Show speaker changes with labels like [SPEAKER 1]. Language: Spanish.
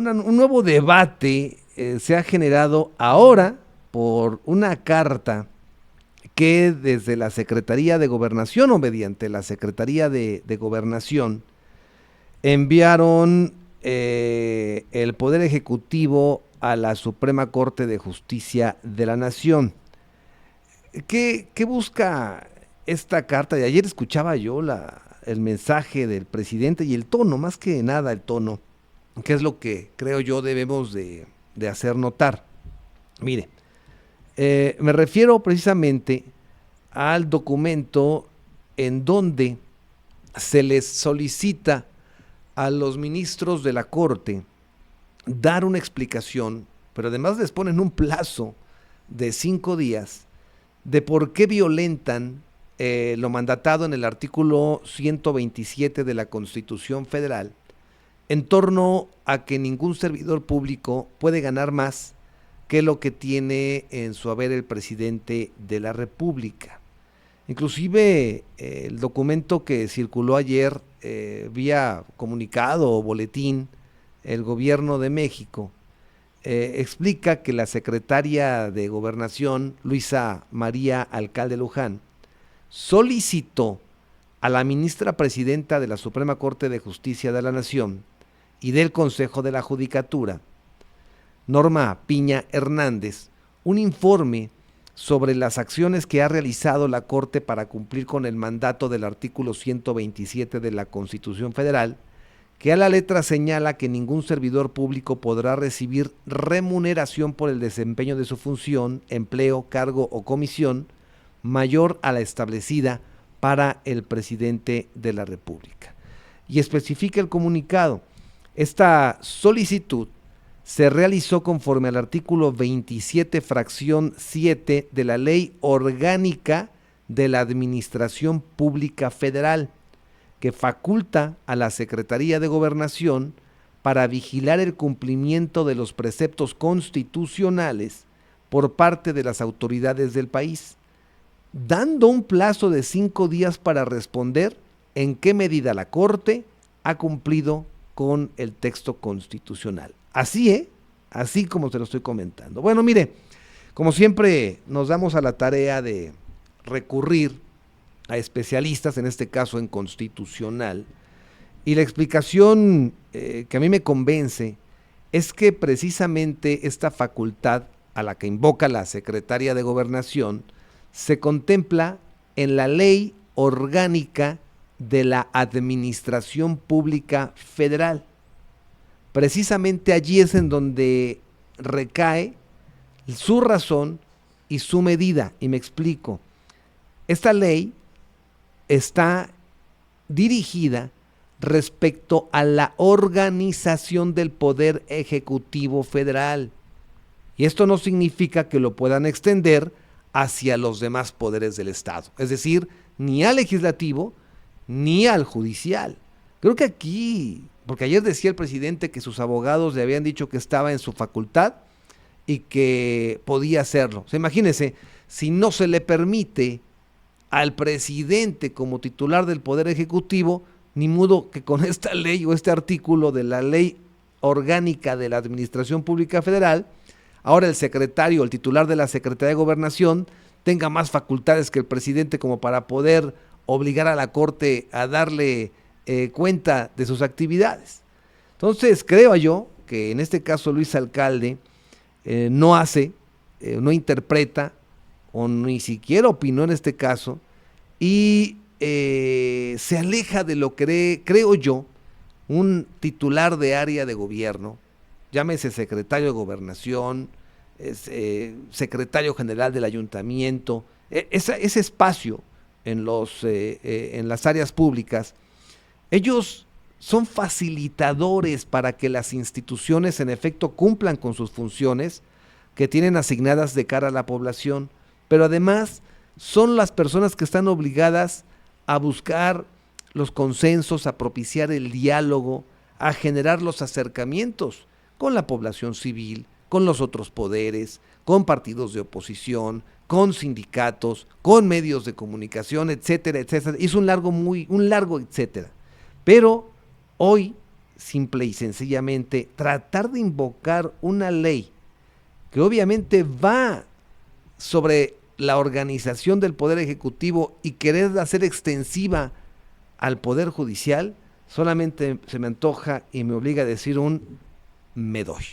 [SPEAKER 1] un nuevo debate se ha generado ahora por una carta que desde la Secretaría de Gobernación o mediante la Secretaría de Gobernación enviaron el Poder Ejecutivo a la Suprema Corte de Justicia de la Nación. ¿Qué busca esta carta? Y ayer escuchaba yo el mensaje del presidente y el tono, más que nada el tono, que es lo que creo yo debemos de hacer notar. Mire, me refiero precisamente al documento en donde se les solicita a los ministros de la Corte dar una explicación, pero además les ponen un plazo de 5 días de por qué violentan lo mandatado en el artículo 127 de la Constitución Federal en torno a que ningún servidor público puede ganar más que lo que tiene en su haber el presidente de la República. Inclusive el documento que circuló ayer vía comunicado o boletín, el Gobierno de México explica que la secretaria de Gobernación, Luisa María Alcalde Luján, solicitó a la ministra presidenta de la Suprema Corte de Justicia de la Nación y del Consejo de la Judicatura, Norma Piña Hernández, un informe sobre las acciones que ha realizado la Corte para cumplir con el mandato del artículo 127 de la Constitución Federal, que a la letra señala que ningún servidor público podrá recibir remuneración por el desempeño de su función, empleo, cargo o comisión mayor a la establecida para el presidente de la República. Y especifica el comunicado, esta solicitud se realizó conforme al artículo 27, fracción 7 de la Ley Orgánica de la Administración Pública Federal, que faculta a la Secretaría de Gobernación para vigilar el cumplimiento de los preceptos constitucionales por parte de las autoridades del país, dando un plazo de 5 días para responder en qué medida la Corte ha cumplido con el texto constitucional. Así, así como se lo estoy comentando. Bueno, mire, como siempre nos damos a la tarea de recurrir a especialistas, en este caso en constitucional, y la explicación que a mí me convence es que precisamente esta facultad a la que invoca la Secretaría de Gobernación se contempla en la Ley Orgánica de la Administración Pública Federal. Precisamente allí es en donde recae su razón y su medida, y me explico. Esta ley está dirigida respecto a la organización del Poder Ejecutivo Federal, y esto no significa que lo puedan extender hacia los demás poderes del Estado, es decir, ni al legislativo ni al judicial. Creo que aquí, porque ayer decía el presidente que sus abogados le habían dicho que estaba en su facultad y que podía hacerlo. O sea, imagínense, si no se le permite al presidente como titular del Poder Ejecutivo, ni modo que con esta ley o este artículo de la Ley Orgánica de la Administración Pública Federal, ahora el secretario, el titular de la Secretaría de Gobernación, tenga más facultades que el presidente como para poder obligar a la Corte a darle cuenta de sus actividades. Entonces, creo yo que en este caso Luis Alcalde no hace, no interpreta, o ni siquiera opinó en este caso, y se aleja de lo que creo yo, un titular de área de gobierno, llámese secretario de Gobernación, secretario general del ayuntamiento, ese espacio en las áreas públicas, ellos son facilitadores para que las instituciones en efecto cumplan con sus funciones que tienen asignadas de cara a la población, pero además son las personas que están obligadas a buscar los consensos, a propiciar el diálogo, a generar los acercamientos con la población civil, con los otros poderes, con partidos de oposición, con sindicatos, con medios de comunicación, etcétera, etcétera. Es un largo etcétera. Pero hoy simple y sencillamente tratar de invocar una ley que obviamente va sobre la organización del Poder Ejecutivo y querer hacer extensiva al Poder Judicial, solamente se me antoja y me obliga a decir un me doy.